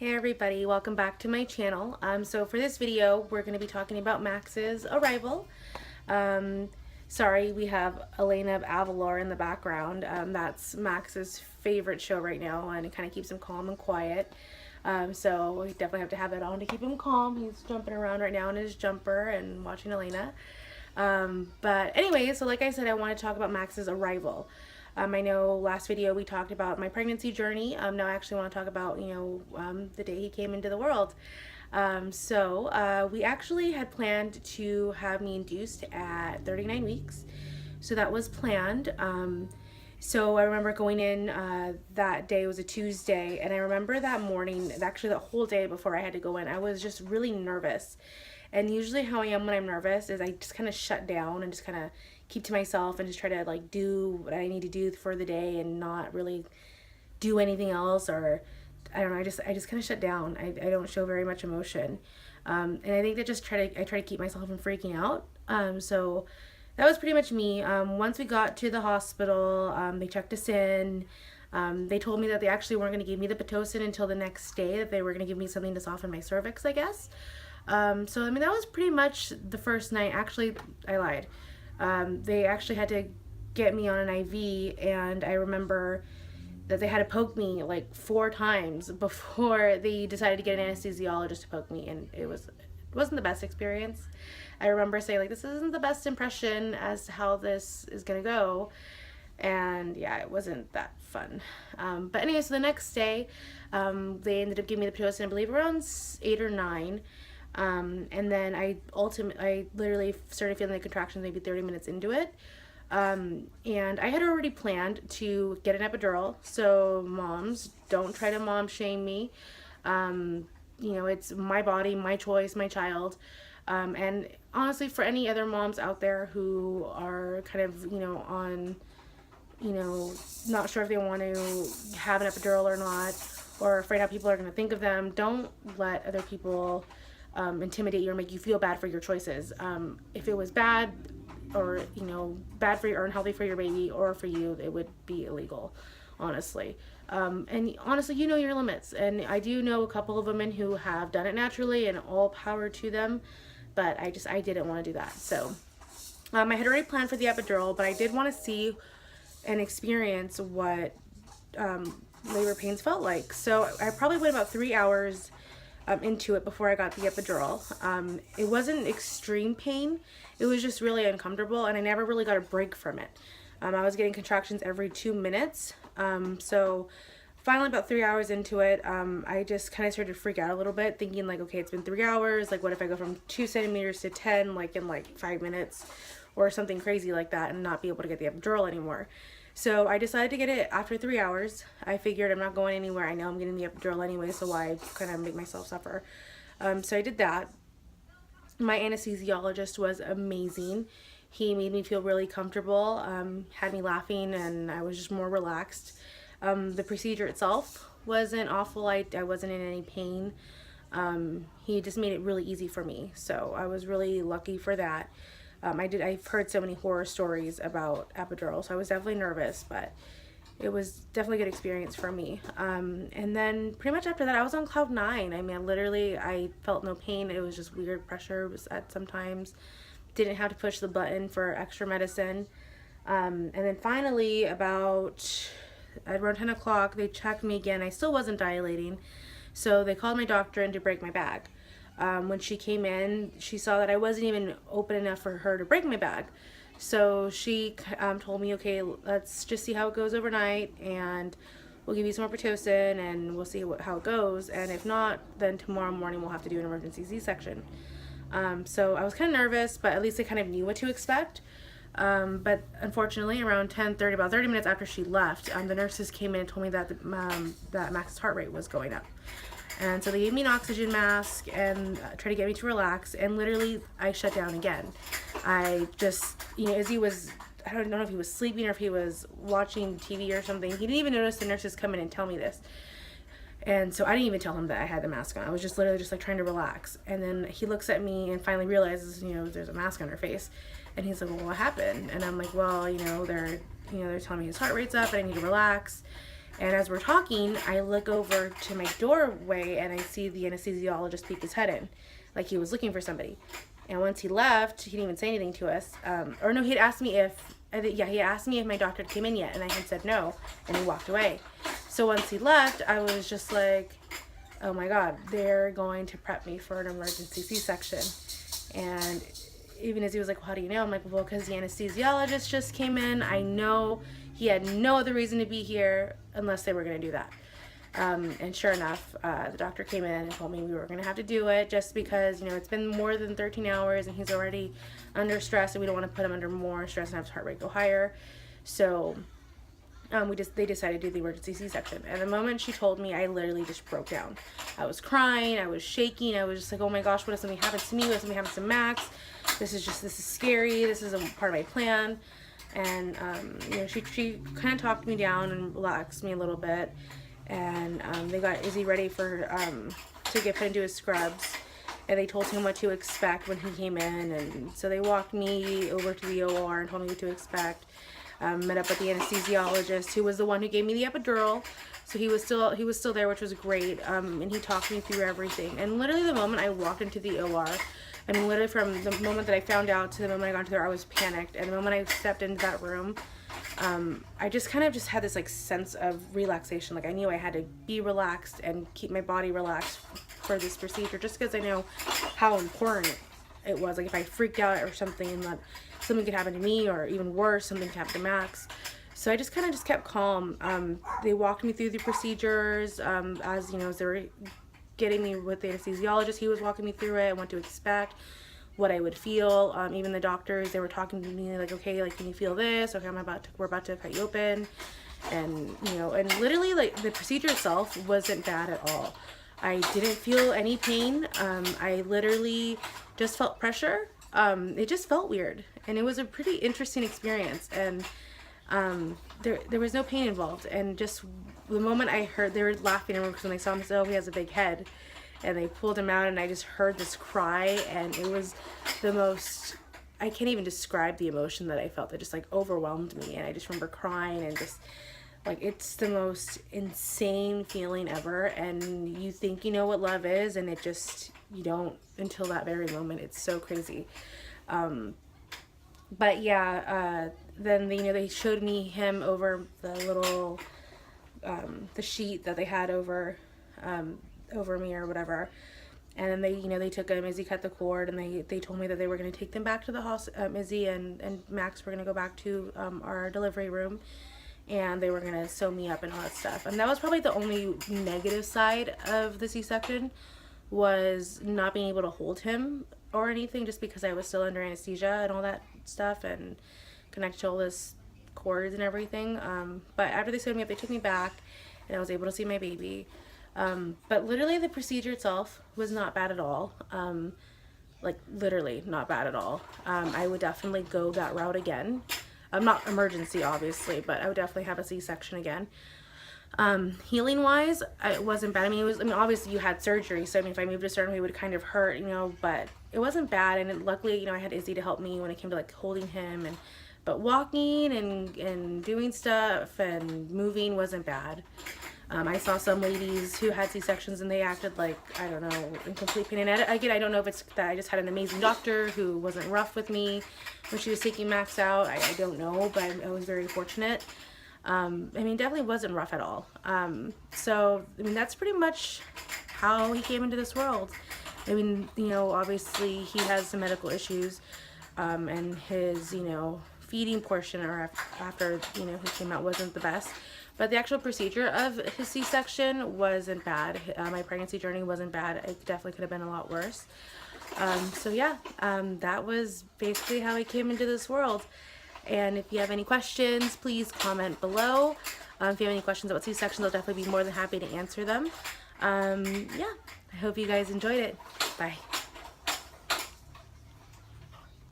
Hey everybody, welcome back to my channel. So for this video, we're going to be talking about Max's arrival. Um, Sorry, we have Elena of Avalor in the background. That's Max's favorite show right now, and it kind of keeps him calm and quiet. So we definitely have to have that on to keep him calm. He's jumping around right now in his jumper and watching Elena. But anyway, so like I said, I want to talk about Max's arrival. I know last video we talked about my pregnancy journey. Now I actually want to talk about, the day he came into the world. We actually had planned to have me induced at 39 weeks. So that was planned. So I remember going in that day, was a Tuesday, and I remember that morning, actually the whole day before I had to go in, I was just really nervous. And usually how I am when I'm nervous is I just kind of shut down and just kind of keep to myself and just try to like do what I need to do for the day and not really do anything else, or I don't know, I just kind of shut down. I don't show very much emotion. And I think that I try to keep myself from freaking out. So that was pretty much me. Once we got to the hospital, they checked us in. They told me that they actually weren't going to give me the Pitocin until the next day, that they were going to give me something to soften my cervix, I guess. So I mean, that was pretty much the first night. Actually, I lied. They actually had to get me on an IV, and I remember that they had to poke me like 4 times before they decided to get an anesthesiologist to poke me, and it wasn't the best experience. I remember saying like, this isn't the best impression as to how this is gonna go, and yeah, it wasn't that fun. But anyway, so the next day, they ended up giving me the Pitocin, I believe around 8 or 9. And then I literally started feeling the contractions maybe 30 minutes into it. And I had already planned to get an epidural, so moms, don't try to mom shame me. It's my body, my choice, my child. And honestly, for any other moms out there who are kind of, not sure if they want to have an epidural or not, or afraid how people are going to think of them, don't let other people intimidate you or make you feel bad for your choices. If it was bad, or bad for you or unhealthy for your baby or for you, it would be illegal, honestly. And honestly, you know your limits, and I do know a couple of women who have done it naturally, and all power to them, but I didn't want to do that. So I had already planned for the epidural, but I did want to see and experience what labor pains felt like. So I probably went about 3 hours into it before I got the epidural. It wasn't extreme pain, it was just really uncomfortable, and I never really got a break from it. I was getting contractions every 2 minutes. So finally, about 3 hours into it, I just kind of started to freak out a little bit, thinking like, okay, it's been 3 hours, like what if I go from 2 centimeters to 10 like in like 5 minutes or something crazy like that, and not be able to get the epidural anymore. So I decided to get it after 3 hours. I figured I'm not going anywhere. I know I'm getting the epidural anyway, so why kind of make myself suffer? So I did that. My anesthesiologist was amazing. He made me feel really comfortable, had me laughing, and I was just more relaxed. The procedure itself wasn't awful. I wasn't in any pain. He just made it really easy for me, so I was really lucky for that. I've heard so many horror stories about epidural, so I was definitely nervous, but it was definitely a good experience for me. And then pretty much after that, I was on cloud 9. I mean, I felt no pain. It was just weird pressure at sometimes. Didn't have to push the button for extra medicine. And then finally, about around 10 o'clock, they checked me again. I still wasn't dilating, so they called my doctor in to break my bag. When she came in, she saw that I wasn't even open enough for her to break my bag. So she told me, okay, let's just see how it goes overnight, and we'll give you some more Pitocin, and we'll see how it goes. And if not, then tomorrow morning we'll have to do an emergency C-section. So I was kind of nervous, but at least I kind of knew what to expect. But unfortunately, around 10:30, about 30 minutes after she left, the nurses came in and told me that that Max's heart rate was going up. And so they gave me an oxygen mask and tried to get me to relax, and literally I shut down again. I just, Izzy was, I don't know if he was sleeping or if he was watching TV or something. He didn't even notice the nurses come in and tell me this. And so I didn't even tell him that I had the mask on. I was just literally just like trying to relax. And then he looks at me and finally realizes, there's a mask on her face. And he's like, well, what happened? And I'm like, well, they're telling me his heart rate's up and I need to relax. And as we're talking, I look over to my doorway and I see the anesthesiologist peek his head in, like he was looking for somebody. And once he left, he didn't even say anything to us. Or no, he'd asked me if, he asked me if my doctor came in yet, and I had said no, and he walked away. So once he left, I was just like, oh my God, they're going to prep me for an emergency C-section. And even as he was like, well, how do you know? I'm like, well, because the anesthesiologist just came in. I know he had no other reason to be here unless they were going to do that. And sure enough, the doctor came in and told me we were going to have to do it just because, it's been more than 13 hours and he's already under stress and we don't want to put him under more stress and have his heart rate go higher. So they decided to do the emergency C-section. And the moment she told me, I literally just broke down. I was crying, I was shaking, I was just like, oh my gosh, what if something happens to me? What if something happens to Max? This is scary, this isn't part of my plan. And, she kind of talked me down and relaxed me a little bit. And they got Izzy ready for to get put into his scrubs, and they told him what to expect when he came in. And so they walked me over to the OR and told me what to expect. Met up with the anesthesiologist, who was the one who gave me the epidural, so he was still there, which was great. And he talked me through everything. And literally the moment I walked into the OR, I mean, literally from the moment that I found out to the moment I got into there, I was panicked. And the moment I stepped into that room, I just kind of had this like sense of relaxation. Like I knew I had to be relaxed and keep my body relaxed for this procedure, just because I know how important it was. Like if I freaked out or something and that something could happen to me, or even worse, something could happen to Max. So I just kind of kept calm. They walked me through the procedures, as they were getting me with the anesthesiologist. He was walking me through it and what to expect, what I would feel. Even the doctors, they were talking to me like, okay, like, can you feel this? Okay, we're about to cut you open. And, and literally like the procedure itself wasn't bad at all. I didn't feel any pain. I literally just felt pressure. It just felt weird, and it was a pretty interesting experience. And there was no pain involved. And just the moment I heard, they were laughing because when they saw him, they said, oh, he has a big head. And they pulled him out, and I just heard this cry, and it was the most, I can't even describe the emotion that I felt that just like overwhelmed me. And I just remember crying and just like, it's the most insane feeling ever. And you think you know what love is, and it just, you don't until that very moment. It's so crazy. But yeah, then they showed me him over the little the sheet that they had over me or whatever. And then they took him. Izzy cut the cord, and they told me that they were going to take them back to the hospital. Izzy and Max were going to go back to our delivery room, and they were going to sew me up and all that stuff. And that was probably the only negative side of the C-section, was not being able to hold him or anything, just because I was still under anesthesia and all that stuff and connected to all this cords and everything. But after they sewed me up, they took me back, and I was able to see my baby. But literally the procedure itself was not bad at all. Like literally not bad at all. I would definitely go that route again. Not emergency obviously, but I would definitely have a C-section again. Healing wise, it wasn't bad. I mean, obviously you had surgery, so I mean, if I moved a certain way, it would kind of hurt, but it wasn't bad. And luckily, I had Izzy to help me when it came to like holding him, but walking and doing stuff and moving wasn't bad. I saw some ladies who had C-sections and they acted like, I don't know, in complete pain. And again, I don't know if it's that I just had an amazing doctor who wasn't rough with me when she was taking Max out. I don't know, but I was very fortunate. Definitely wasn't rough at all. So that's pretty much how he came into this world. Obviously he has some medical issues, and his, feeding portion or after, he came out wasn't the best. But the actual procedure of his C-section wasn't bad. My pregnancy journey wasn't bad. It definitely could have been a lot worse. That was basically how I came into this world. And if you have any questions, please comment below. If you have any questions about C-sections, I'll definitely be more than happy to answer them. I hope you guys enjoyed it. Bye.